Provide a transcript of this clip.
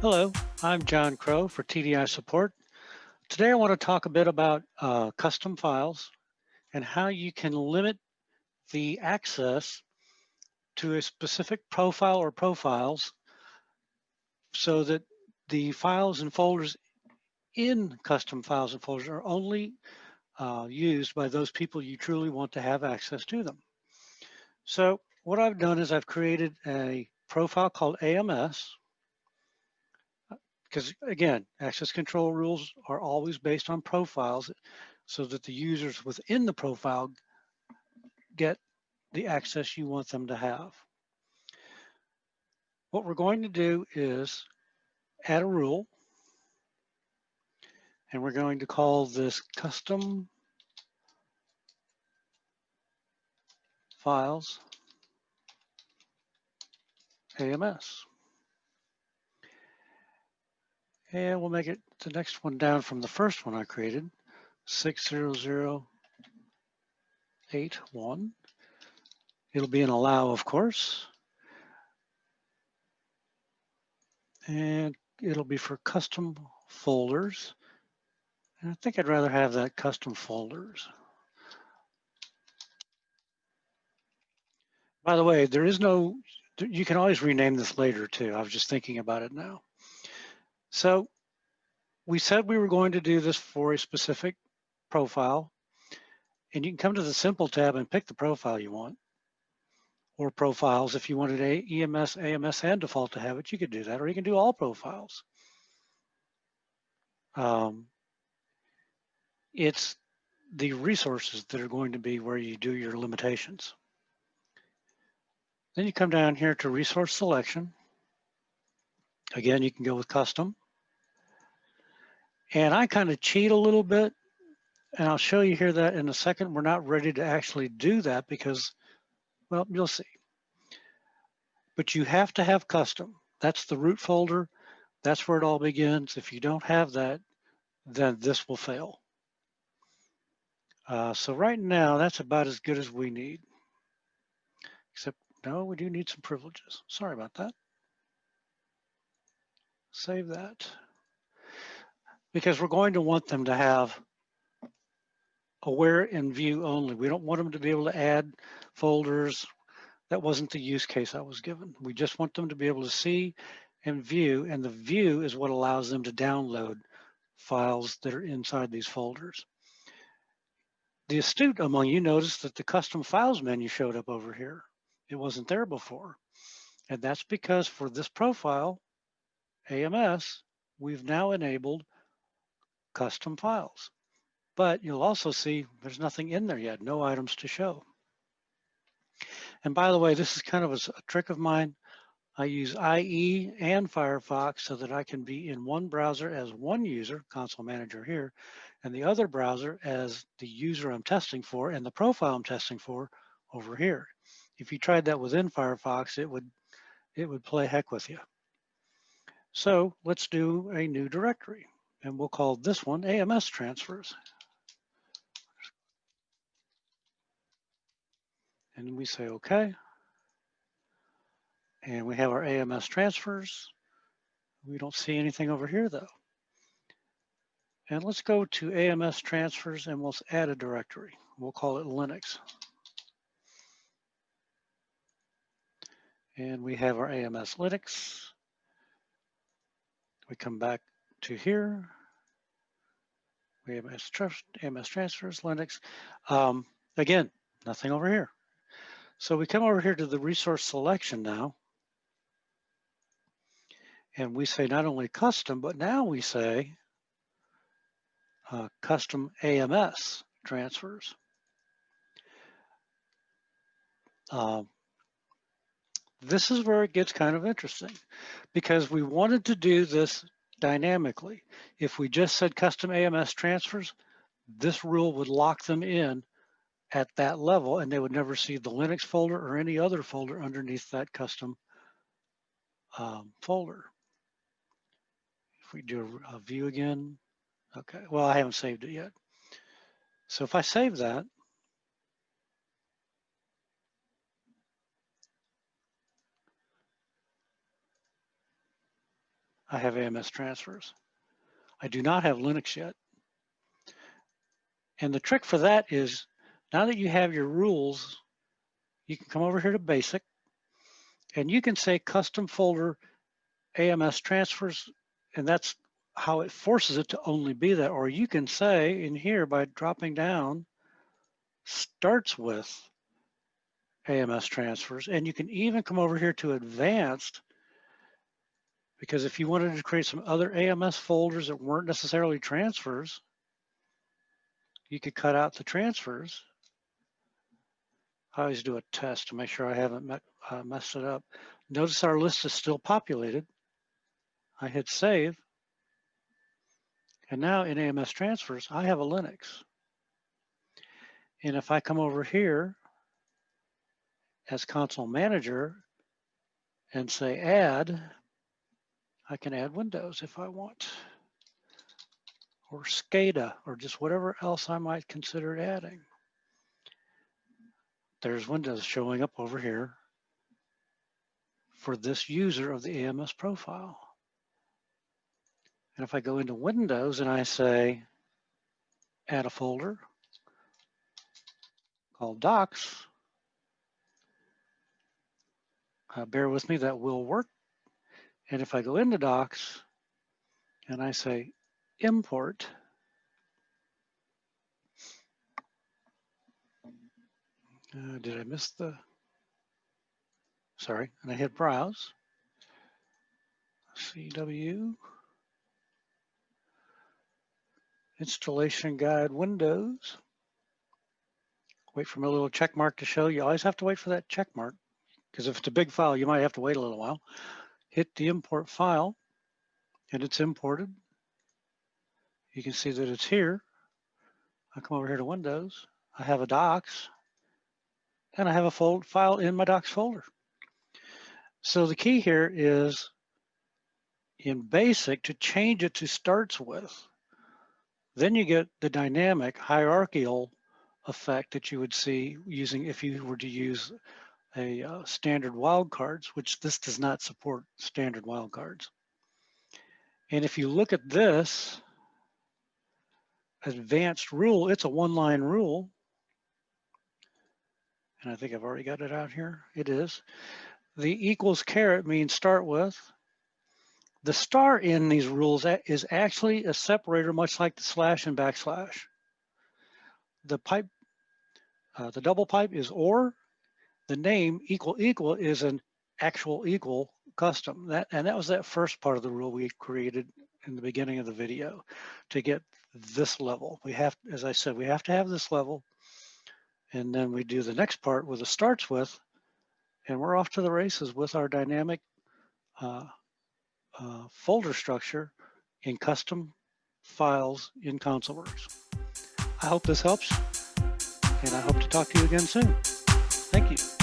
Hello, I'm John Crow for TDI Support. Today I want to talk a bit about custom files and how you can limit the access to a specific profile or profiles so that the files and folders in custom files and folders are only used by those people you truly want to have access to them. So what I've done is I've created a profile called AMS, because again, access control rules are always based on profiles so that the users within the profile get the access you want them to have. What we're going to do is add a rule, and we're going to call this custom files AMS. And we'll make it the next one down from the first one I created, 60081. It'll be an allow, of course, and it'll be for custom folders. And I think I'd rather have that custom folders. By the way, there is no, you can always rename this later too. I was just thinking about it now. So we said we were going to do this for a specific profile, and you can come to the Simple tab and pick the profile you want, or profiles. If you wanted EMS, AMS, and default to have it, you could do that, or you can do all profiles. It's the resources that are going to be where you do your limitations. Then you come down here to resource selection. Again, you can go with custom. And I kind of cheat a little bit, and I'll show you here that in a second. We're not ready to actually do that because, well, you'll see. But you have to have custom. That's the root folder. That's where it all begins. If you don't have that, then this will fail. So right now, that's about as good as we need. Except, no, we do need some privileges. Sorry about that. Save that. Because we're going to want them to have aware and view only. We don't want them to be able to add folders. That wasn't the use case I was given. We just want them to be able to see and view, and the view is what allows them to download files that are inside these folders. The astute among you noticed that the custom files menu showed up over here. It wasn't there before. And that's because for this profile, AMS, we've now enabled custom files. But you'll also see there's nothing in there yet, no items to show. And by the way, this is kind of a trick of mine. I use IE and Firefox so that I can be in one browser as one user, Console Manager here, and the other browser as the user I'm testing for and the profile I'm testing for over here. If you tried that within Firefox, it would play heck with you. So let's do a new directory, and we'll call this one AMS transfers. And we say OK. And we have our AMS transfers. We don't see anything over here though. And let's go to AMS transfers and we'll add a directory. We'll call it Linux. And we have our AMS Linux. We come back to here. We have AMS transfers, Linux. Again, nothing over here. So we come over here to the resource selection now. And we say not only custom, but now we say custom AMS transfers. This is where it gets kind of interesting because we wanted to do this dynamically. If we just said custom AMS transfers, this rule would lock them in at that level and they would never see the Linux folder or any other folder underneath that custom folder. If we do a view again, okay, well, I haven't saved it yet. So if I save that, I have AMS transfers. I do not have Linux yet. And the trick for that is, now that you have your rules, you can come over here to basic, and you can say custom folder AMS transfers, and that's how it forces it to only be that. Or you can say in here by dropping down, starts with AMS transfers, and you can even come over here to advanced, because if you wanted to create some other AMS folders that weren't necessarily transfers, you could cut out the transfers. I always do a test to make sure I haven't messed it up. Notice our list is still populated. I hit save, and now in AMS transfers, I have a Linux. And if I come over here as console manager and say add, I can add Windows if I want, or SCADA, or just whatever else I might consider adding. There's Windows showing up over here for this user of the AMS profile. And if I go into Windows and I say add a folder called Docs, bear with me, that will work. And if I go into Docs and I say import, did I miss the, sorry, and I hit browse, CW, installation guide Windows, wait for my little check mark to show. You always have to wait for that check mark, because if it's a big file, you might have to wait a little while. Hit the import file, and it's imported. You can see that it's here. I come over here to Windows. I have a Docs, and I have a file in my Docs folder. So the key here is in basic to change it to starts with. Then you get the dynamic hierarchical effect that you would see using if you were to use a standard wildcards, which this does not support standard wildcards. And if you look at this advanced rule, it's a one-line rule. And I think I've already got it out here. It is. The equals caret means start with. The star in these rules is actually a separator, much like the slash and backslash. The pipe, the double pipe is or. The name equal equal is an actual equal custom. And that was that first part of the rule we created in the beginning of the video to get this level. We have, as I said, we have to have this level. And then we do the next part with a starts with, and we're off to the races with our dynamic folder structure in custom files in ConsoleWorks. I hope this helps, and I hope to talk to you again soon. Thank you.